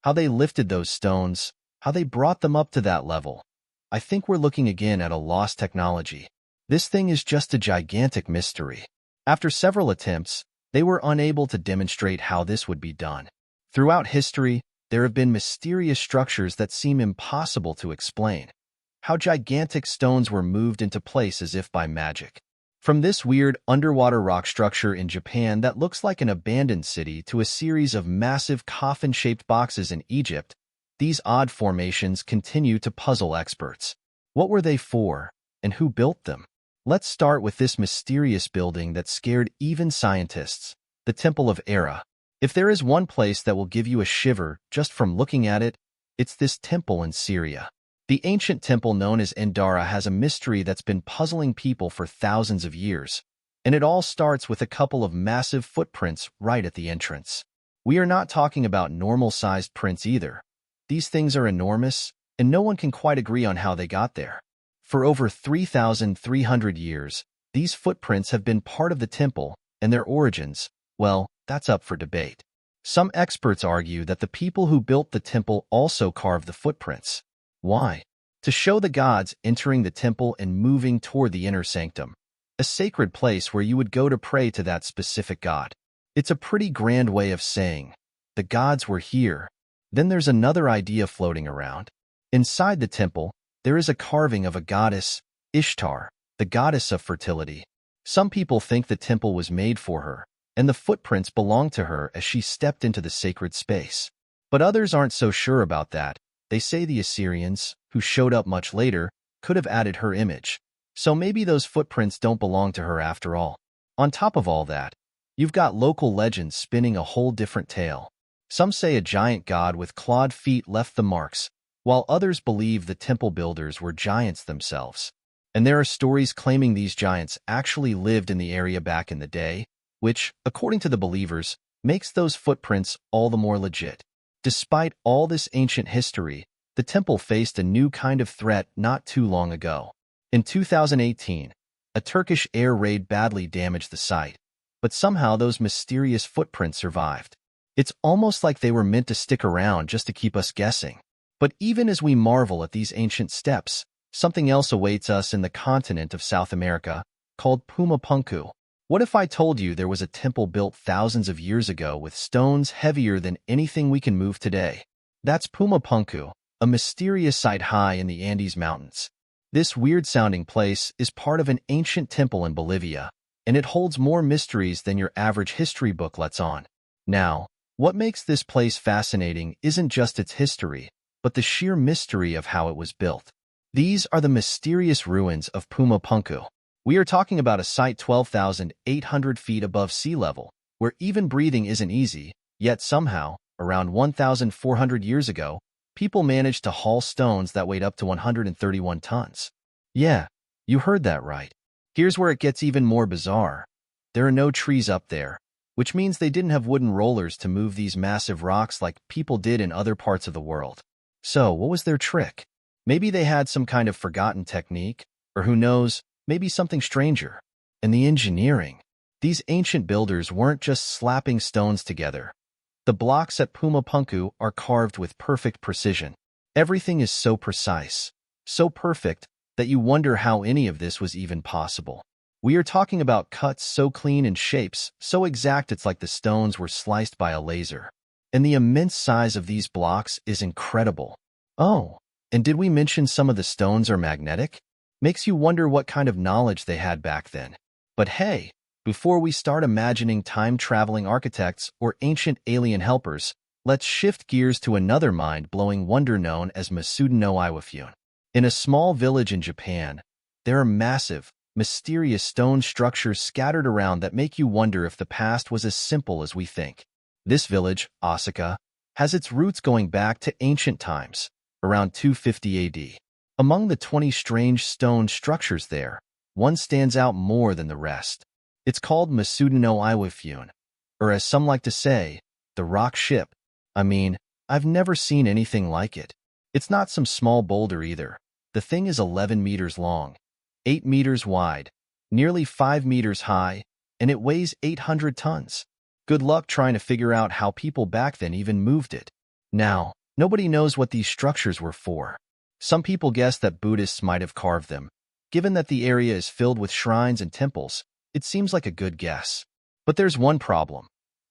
how they lifted those stones, how they brought them up to that level. I think we're looking again at a lost technology. This thing is just a gigantic mystery. After several attempts, they were unable to demonstrate how this would be done. Throughout history, there have been mysterious structures that seem impossible to explain. How gigantic stones were moved into place as if by magic. From this weird underwater rock structure in Japan that looks like an abandoned city to a series of massive coffin-shaped boxes in Egypt, these odd formations continue to puzzle experts. What were they for, and who built them? Let's start with this mysterious building that scared even scientists, the Temple of Era. If there is one place that will give you a shiver just from looking at it, it's this temple in Syria. The ancient temple known as Endara has a mystery that's been puzzling people for thousands of years, and it all starts with a couple of massive footprints right at the entrance. We are not talking about normal-sized prints either. These things are enormous, and no one can quite agree on how they got there. For over 3,300 years, these footprints have been part of the temple, and their origins, well, that's up for debate. Some experts argue that the people who built the temple also carved the footprints. Why? To show the gods entering the temple and moving toward the inner sanctum, a sacred place where you would go to pray to that specific god. It's a pretty grand way of saying, the gods were here. Then there's another idea floating around. Inside the temple, there is a carving of a goddess, Ishtar, the goddess of fertility. Some people think the temple was made for her, and the footprints belong to her as she stepped into the sacred space. But others aren't so sure about that. They say the Assyrians, who showed up much later, could have added her image. So maybe those footprints don't belong to her after all. On top of all that, you've got local legends spinning a whole different tale. Some say a giant god with clawed feet left the marks, while others believe the temple builders were giants themselves. And there are stories claiming these giants actually lived in the area back in the day, which, according to the believers, makes those footprints all the more legit. Despite all this ancient history, the temple faced a new kind of threat not too long ago. In 2018, a Turkish air raid badly damaged the site, but somehow those mysterious footprints survived. It's almost like they were meant to stick around just to keep us guessing. But even as we marvel at these ancient steps, something else awaits us in the continent of South America, called Pumapunku. What if I told you there was a temple built thousands of years ago with stones heavier than anything we can move today? That's Pumapunku, a mysterious site high in the Andes Mountains. This weird-sounding place is part of an ancient temple in Bolivia, and it holds more mysteries than your average history book lets on. Now, what makes this place fascinating isn't just its history, but the sheer mystery of how it was built. These are the mysterious ruins of Pumapunku. We are talking about a site 12,800 feet above sea level, where even breathing isn't easy, yet somehow, around 1,400 years ago, people managed to haul stones that weighed up to 131 tons. Yeah, you heard that right. Here's where it gets even more bizarre. There are no trees up there, which means they didn't have wooden rollers to move these massive rocks like people did in other parts of the world. So, what was their trick? Maybe they had some kind of forgotten technique, or who knows, maybe something stranger. And the engineering. These ancient builders weren't just slapping stones together. The blocks at Pumapunku are carved with perfect precision. Everything is so precise, so perfect, that you wonder how any of this was even possible. We are talking about cuts so clean and shapes so exact it's like the stones were sliced by a laser. And the immense size of these blocks is incredible. Oh, and did we mention some of the stones are magnetic? Makes you wonder what kind of knowledge they had back then. But hey, before we start imagining time-traveling architects or ancient alien helpers, let's shift gears to another mind-blowing wonder known as Masuda-no-Inafune. In a small village in Japan, there are massive, mysterious stone structures scattered around that make you wonder if the past was as simple as we think. This village, Osaka, has its roots going back to ancient times, around 250 AD. Among the 20 strange stone structures there, one stands out more than the rest. It's called Masuda-no-Inafune, or as some like to say, the rock ship. I mean, I've never seen anything like it. It's not some small boulder either. The thing is 11 meters long, 8 meters wide, nearly 5 meters high, and it weighs 800 tons. Good luck trying to figure out how people back then even moved it. Now, nobody knows what these structures were for. Some people guess that Buddhists might have carved them. Given that the area is filled with shrines and temples, it seems like a good guess. But there's one problem.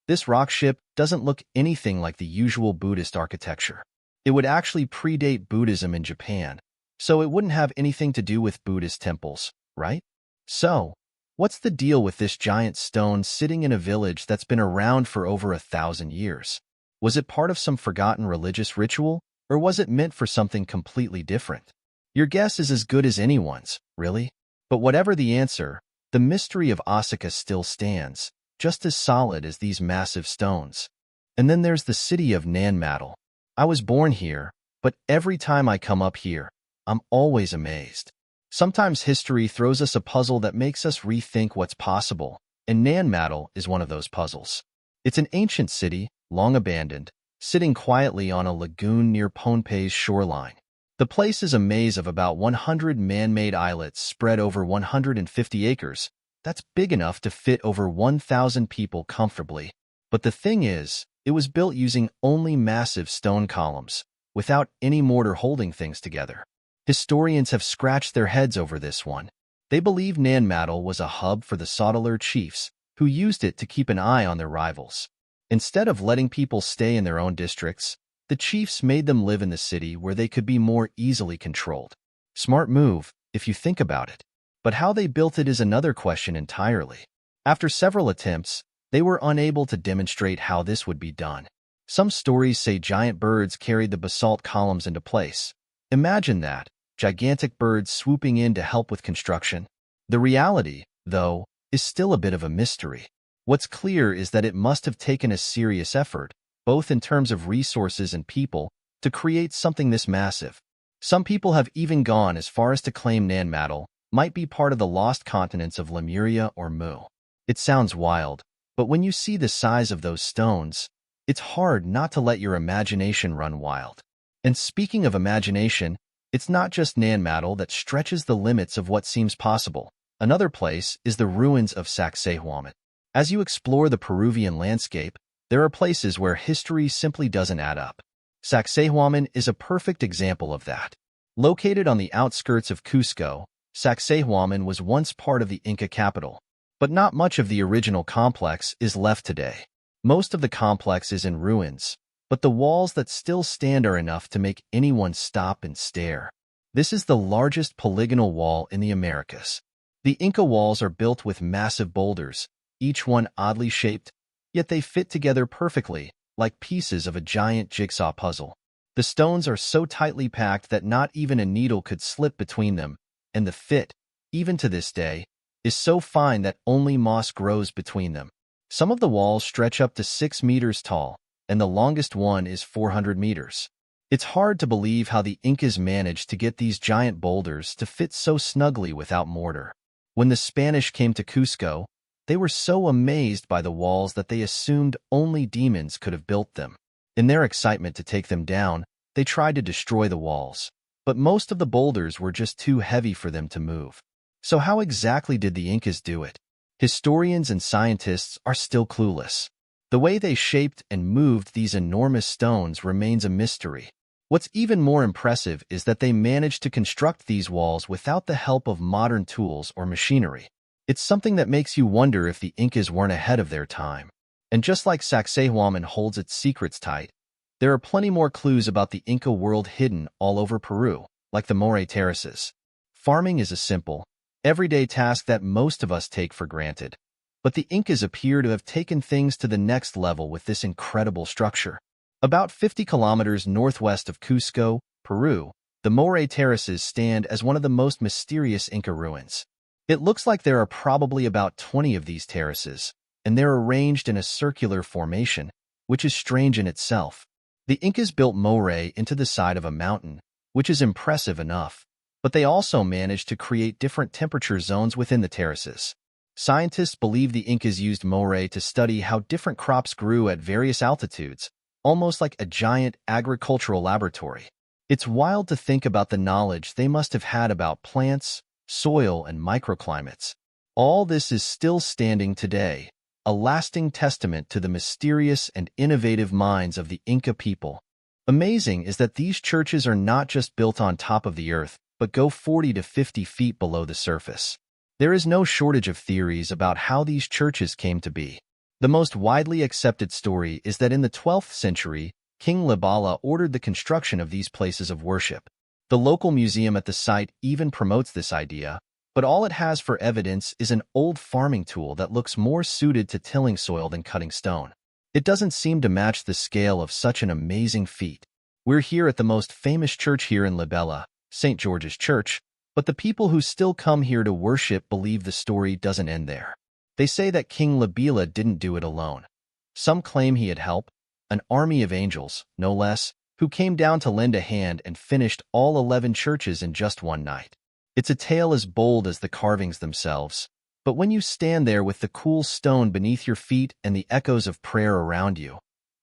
This rock ship doesn't look anything like the usual Buddhist architecture. It would actually predate Buddhism in Japan, so it wouldn't have anything to do with Buddhist temples, right? So, what's the deal with this giant stone sitting in a village that's been around for over 1,000 years? Was it part of some forgotten religious ritual, or was it meant for something completely different? Your guess is as good as anyone's, really. But whatever the answer, the mystery of Osaka still stands, just as solid as these massive stones. And then there's the city of Nanmadol. I was born here, but every time I come up here, I'm always amazed. Sometimes history throws us a puzzle that makes us rethink what's possible, and Nanmadol is one of those puzzles. It's an ancient city, long abandoned, sitting quietly on a lagoon near Pohnpei's shoreline. The place is a maze of about 100 man-made islets spread over 150 acres. That's big enough to fit over 1,000 people comfortably. But the thing is, it was built using only massive stone columns, without any mortar holding things together. Historians have scratched their heads over this one. They believe Nanmadol was a hub for the Sotaler chiefs, who used it to keep an eye on their rivals. Instead of letting people stay in their own districts, the chiefs made them live in the city where they could be more easily controlled. Smart move, if you think about it. But how they built it is another question entirely. After several attempts, they were unable to demonstrate how this would be done. Some stories say giant birds carried the basalt columns into place. Imagine that, gigantic birds swooping in to help with construction. The reality, though, is still a bit of a mystery. What's clear is that it must have taken a serious effort, both in terms of resources and people, to create something this massive. Some people have even gone as far as to claim Nanmadol might be part of the lost continents of Lemuria or Mu. It sounds wild, but when you see the size of those stones, it's hard not to let your imagination run wild. And speaking of imagination, it's not just Nanmadol that stretches the limits of what seems possible. Another place is the ruins of Sacsayhuaman. As you explore the Peruvian landscape, there are places where history simply doesn't add up. Sacsayhuaman is a perfect example of that. Located on the outskirts of Cusco, Sacsayhuaman was once part of the Inca capital, but not much of the original complex is left today. Most of the complex is in ruins, but the walls that still stand are enough to make anyone stop and stare. This is the largest polygonal wall in the Americas. The Inca walls are built with massive boulders, each one oddly shaped, yet they fit together perfectly, like pieces of a giant jigsaw puzzle. The stones are so tightly packed that not even a needle could slip between them, and the fit, even to this day, is so fine that only moss grows between them. Some of the walls stretch up to 6 meters tall, and the longest one is 400 meters. It's hard to believe how the Incas managed to get these giant boulders to fit so snugly without mortar. When the Spanish came to Cusco, they were so amazed by the walls that they assumed only demons could have built them. In their excitement to take them down, they tried to destroy the walls, but most of the boulders were just too heavy for them to move. So how exactly did the Incas do it? Historians and scientists are still clueless. The way they shaped and moved these enormous stones remains a mystery. What's even more impressive is that they managed to construct these walls without the help of modern tools or machinery. It's something that makes you wonder if the Incas weren't ahead of their time. And just like Sacsayhuaman holds its secrets tight, there are plenty more clues about the Inca world hidden all over Peru, like the Moray terraces. Farming is a simple, everyday task that most of us take for granted, but the Incas appear to have taken things to the next level with this incredible structure. About 50 kilometers northwest of Cusco, Peru, the Moray terraces stand as one of the most mysterious Inca ruins. It looks like there are probably about 20 of these terraces, and they're arranged in a circular formation, which is strange in itself. The Incas built Moray into the side of a mountain, which is impressive enough, but they also managed to create different temperature zones within the terraces. Scientists believe the Incas used Moray to study how different crops grew at various altitudes, almost like a giant agricultural laboratory. It's wild to think about the knowledge they must have had about plants, soil, and microclimates. All this is still standing today, a lasting testament to the mysterious and innovative minds of the Inca people. Amazing is that these churches are not just built on top of the earth, but go 40 to 50 feet below the surface. There is no shortage of theories about how these churches came to be. The most widely accepted story is that in the 12th century, King Libala ordered the construction of these places of worship. The local museum at the site even promotes this idea, but all it has for evidence is an old farming tool that looks more suited to tilling soil than cutting stone. It doesn't seem to match the scale of such an amazing feat. We're here at the most famous church here in Libella, St. George's Church, but the people who still come here to worship believe the story doesn't end there. They say that King Libela didn't do it alone. Some claim he had help, an army of angels, no less, who came down to lend a hand and finished all 11 churches in just one night. It's a tale as bold as the carvings themselves, but when you stand there with the cool stone beneath your feet and the echoes of prayer around you,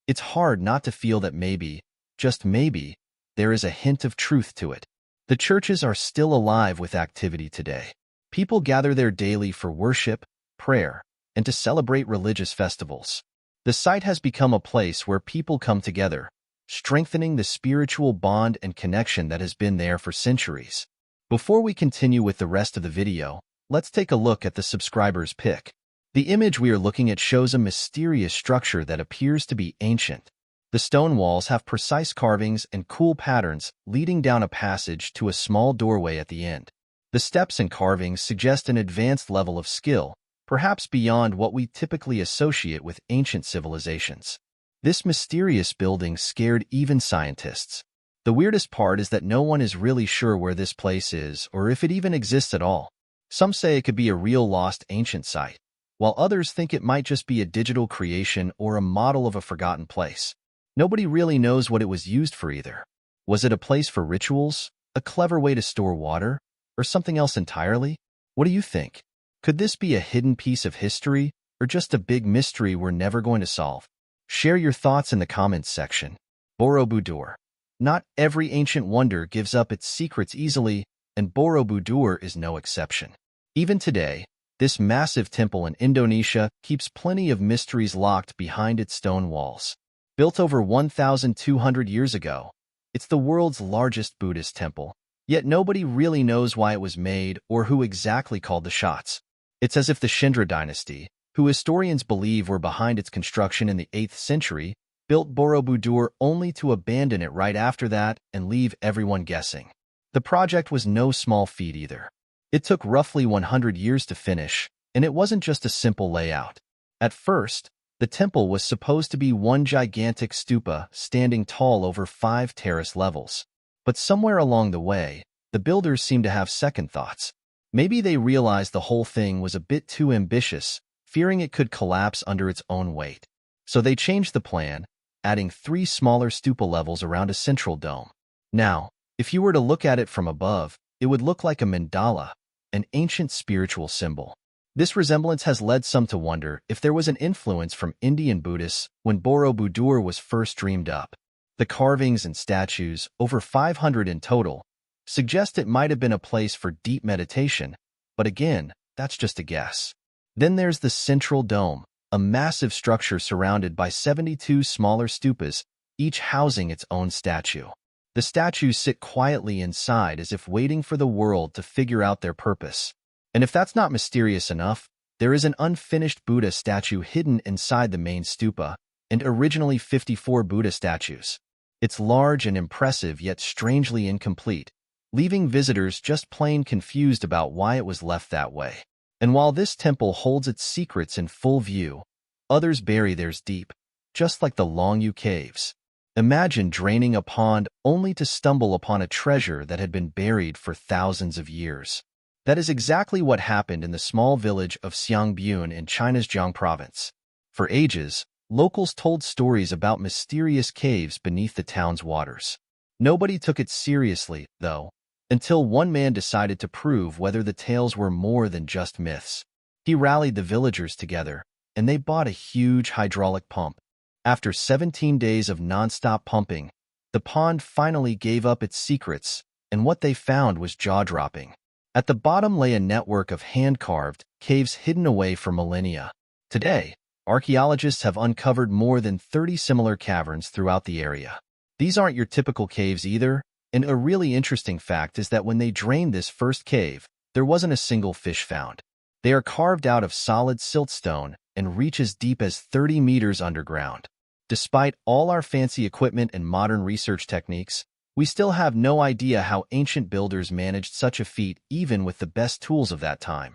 it's hard not to feel that maybe, just maybe, there is a hint of truth to it. The churches are still alive with activity today. People gather there daily for worship, prayer, and to celebrate religious festivals. The site has become a place where people come together, strengthening the spiritual bond and connection that has been there for centuries. Before we continue with the rest of the video, let's take a look at the subscriber's pick. The image we are looking at shows a mysterious structure that appears to be ancient. The stone walls have precise carvings and cool patterns leading down a passage to a small doorway at the end. The steps and carvings suggest an advanced level of skill, perhaps beyond what we typically associate with ancient civilizations. This mysterious building scared even scientists. The weirdest part is that no one is really sure where this place is or if it even exists at all. Some say it could be a real lost ancient site, while others think it might just be a digital creation or a model of a forgotten place. Nobody really knows what it was used for either. Was it a place for rituals, a clever way to store water, or something else entirely? What do you think? Could this be a hidden piece of history, or just a big mystery we're never going to solve? Share your thoughts in the comments section. Borobudur. Not every ancient wonder gives up its secrets easily, and Borobudur is no exception. Even today, this massive temple in Indonesia keeps plenty of mysteries locked behind its stone walls. Built over 1,200 years ago, it's the world's largest Buddhist temple, yet nobody really knows why it was made or who exactly called the shots. It's as if the Shindra dynasty, who historians believe were behind its construction in the 8th century, built Borobudur only to abandon it right after that and leave everyone guessing. The project was no small feat either. It took roughly 100 years to finish, and it wasn't just a simple layout. At first, the temple was supposed to be one gigantic stupa standing tall over 5 terrace levels. But somewhere along the way, the builders seemed to have second thoughts. Maybe they realized the whole thing was a bit too ambitious, fearing it could collapse under its own weight. So they changed the plan, adding 3 smaller stupa levels around a central dome. Now, if you were to look at it from above, it would look like a mandala, an ancient spiritual symbol. This resemblance has led some to wonder if there was an influence from Indian Buddhists when Borobudur was first dreamed up. The carvings and statues, over 500 in total, suggest it might have been a place for deep meditation, but again, that's just a guess. Then there's the central dome, a massive structure surrounded by 72 smaller stupas, each housing its own statue. The statues sit quietly inside as if waiting for the world to figure out their purpose. And if that's not mysterious enough, there is an unfinished Buddha statue hidden inside the main stupa, and originally 54 Buddha statues. It's large and impressive yet strangely incomplete, leaving visitors just plain confused about why it was left that way. And while this temple holds its secrets in full view, others bury theirs deep, just like the Longyu Caves. Imagine draining a pond only to stumble upon a treasure that had been buried for thousands of years. That is exactly what happened in the small village of Xiangbun in China's Jiang province. For ages, locals told stories about mysterious caves beneath the town's waters. Nobody took it seriously, though, until one man decided to prove whether the tales were more than just myths. He rallied the villagers together, and they bought a huge hydraulic pump. After 17 days of non-stop pumping, the pond finally gave up its secrets, and what they found was jaw-dropping. At the bottom lay a network of hand-carved caves hidden away for millennia. Today, archaeologists have uncovered more than 30 similar caverns throughout the area. These aren't your typical caves either, and a really interesting fact is that when they drained this first cave, there wasn't a single fish found. They are carved out of solid siltstone and reach as deep as 30 meters underground. Despite all our fancy equipment and modern research techniques, we still have no idea how ancient builders managed such a feat even with the best tools of that time.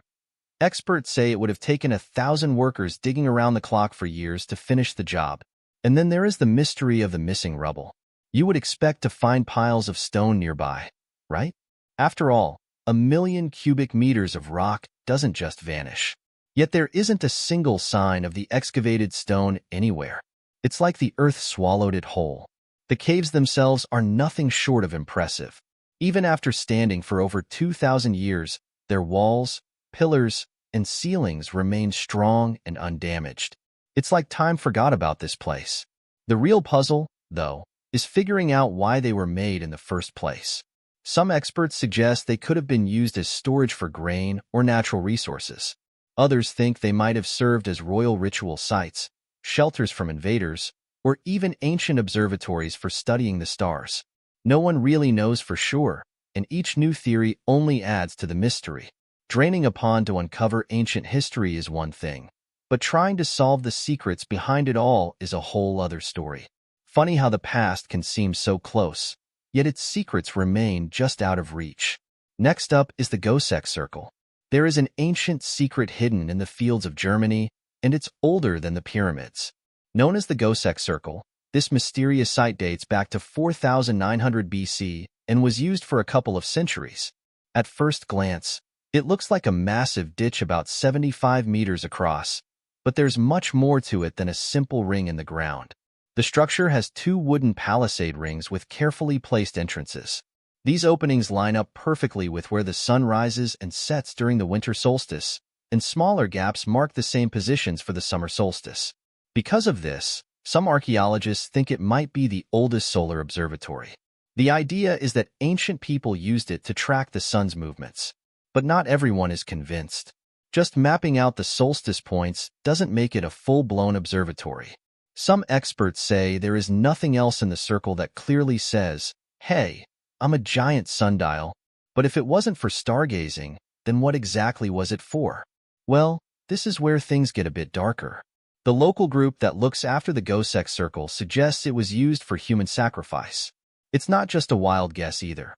Experts say it would have taken 1,000 workers digging around the clock for years to finish the job. And then there is the mystery of the missing rubble. You would expect to find piles of stone nearby, right? After all, 1,000,000 cubic meters of rock doesn't just vanish. Yet there isn't a single sign of the excavated stone anywhere. It's like the earth swallowed it whole. The caves themselves are nothing short of impressive. Even after standing for over 2,000 years, their walls, pillars, and ceilings remain strong and undamaged. It's like time forgot about this place. The real puzzle, though, is figuring out why they were made in the first place. Some experts suggest they could have been used as storage for grain or natural resources. Others think they might have served as royal ritual sites, shelters from invaders, or even ancient observatories for studying the stars. No one really knows for sure, and each new theory only adds to the mystery. Draining a pond to uncover ancient history is one thing, but trying to solve the secrets behind it all is a whole other story. Funny how the past can seem so close, yet its secrets remain just out of reach. Next up is the Gosek Circle. There is an ancient secret hidden in the fields of Germany, and it's older than the pyramids. Known as the Gosek Circle, this mysterious site dates back to 4,900 BC and was used for a couple of centuries. At first glance, it looks like a massive ditch about 75 meters across, but there's much more to it than a simple ring in the ground. The structure has 2 wooden palisade rings with carefully placed entrances. These openings line up perfectly with where the sun rises and sets during the winter solstice, and smaller gaps mark the same positions for the summer solstice. Because of this, some archaeologists think it might be the oldest solar observatory. The idea is that ancient people used it to track the sun's movements. But not everyone is convinced. Just mapping out the solstice points doesn't make it a full-blown observatory. Some experts say there is nothing else in the circle that clearly says, hey, I'm a giant sundial, but if it wasn't for stargazing, then what exactly was it for? Well, this is where things get a bit darker. The local group that looks after the Gosek Circle suggests it was used for human sacrifice. It's not just a wild guess either.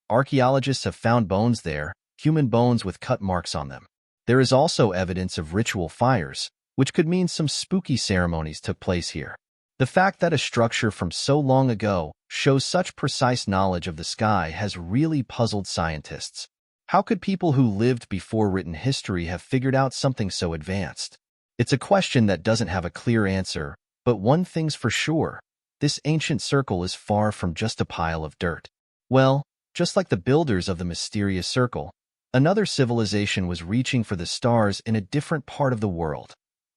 Archaeologists have found bones there, human bones with cut marks on them. There is also evidence of ritual fires, which could mean some spooky ceremonies took place here. The fact that a structure from so long ago shows such precise knowledge of the sky has really puzzled scientists. How could people who lived before written history have figured out something so advanced? It's a question that doesn't have a clear answer, but one thing's for sure. This ancient circle is far from just a pile of dirt. Well, just like the builders of the mysterious circle, another civilization was reaching for the stars in a different part of the world,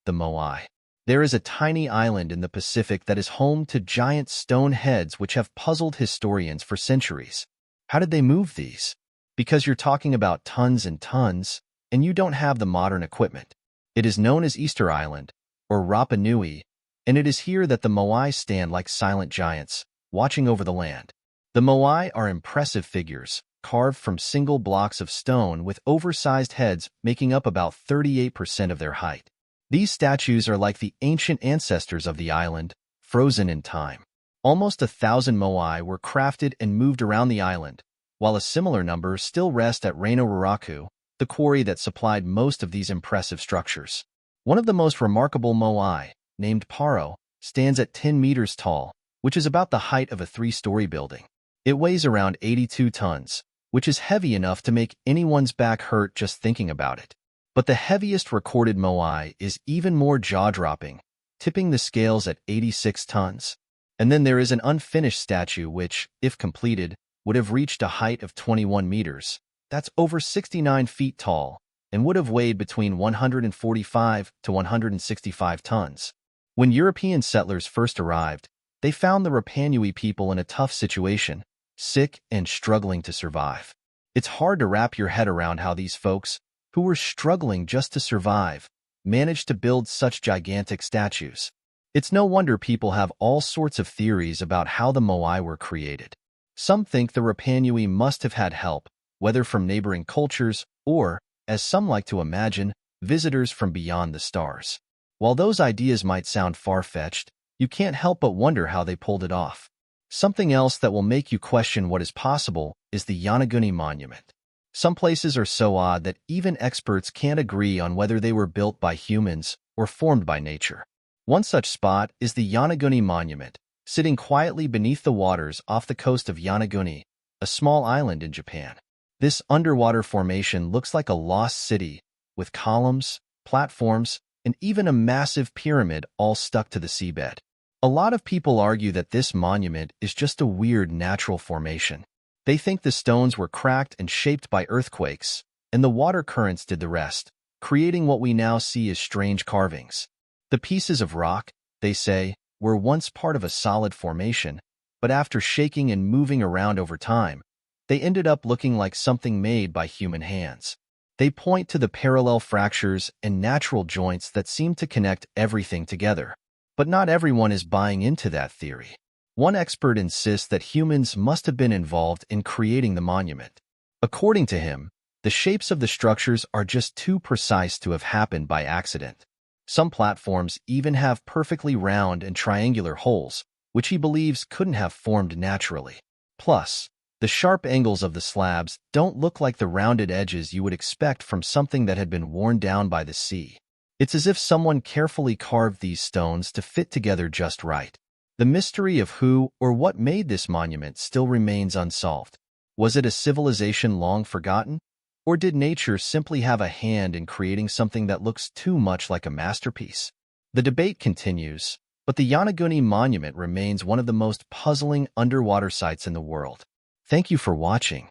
the Moai. There is a tiny island in the Pacific that is home to giant stone heads which have puzzled historians for centuries. How did they move these? Because you're talking about tons and tons, and you don't have the modern equipment. It is known as Easter Island, or Rapa Nui, and it is here that the Moai stand like silent giants, watching over the land. The Moai are impressive figures, carved from single blocks of stone with oversized heads making up about 38% of their height. These statues are like the ancient ancestors of the island, frozen in time. Almost 1,000 Moai were crafted and moved around the island, while a similar number still rest at Reino Raraku, the quarry that supplied most of these impressive structures. One of the most remarkable Moai, named Paro, stands at 10 meters tall, which is about the height of a 3-story building. It weighs around 82 tons, which is heavy enough to make anyone's back hurt just thinking about it. But the heaviest recorded Moai is even more jaw-dropping, tipping the scales at 86 tons. And then there is an unfinished statue which, if completed, would have reached a height of 21 meters. That's over 69 feet tall, and would have weighed between 145 to 165 tons. When European settlers first arrived, they found the Rapa Nui people in a tough situation, sick and struggling to survive. It's hard to wrap your head around how these folks, who were struggling just to survive, managed to build such gigantic statues. It's no wonder people have all sorts of theories about how the Moai were created. Some think the Rapanui must have had help, whether from neighboring cultures or, as some like to imagine, visitors from beyond the stars. While those ideas might sound far-fetched, you can't help but wonder how they pulled it off. Something else that will make you question what is possible is the Yonaguni Monument. Some places are so odd that even experts can't agree on whether they were built by humans or formed by nature. One such spot is the Yonaguni Monument, sitting quietly beneath the waters off the coast of Yonaguni, a small island in Japan. This underwater formation looks like a lost city, with columns, platforms, and even a massive pyramid all stuck to the seabed. A lot of people argue that this monument is just a weird natural formation. They think the stones were cracked and shaped by earthquakes, and the water currents did the rest, creating what we now see as strange carvings. The pieces of rock, they say, were once part of a solid formation, but after shaking and moving around over time, they ended up looking like something made by human hands. They point to the parallel fractures and natural joints that seem to connect everything together. But not everyone is buying into that theory. One expert insists that humans must have been involved in creating the monument. According to him, the shapes of the structures are just too precise to have happened by accident. Some platforms even have perfectly round and triangular holes, which he believes couldn't have formed naturally. Plus, the sharp angles of the slabs don't look like the rounded edges you would expect from something that had been worn down by the sea. It's as if someone carefully carved these stones to fit together just right. The mystery of who or what made this monument still remains unsolved. Was it a civilization long forgotten? Or did nature simply have a hand in creating something that looks too much like a masterpiece? The debate continues, but the Yonaguni Monument remains one of the most puzzling underwater sites in the world. Thank you for watching.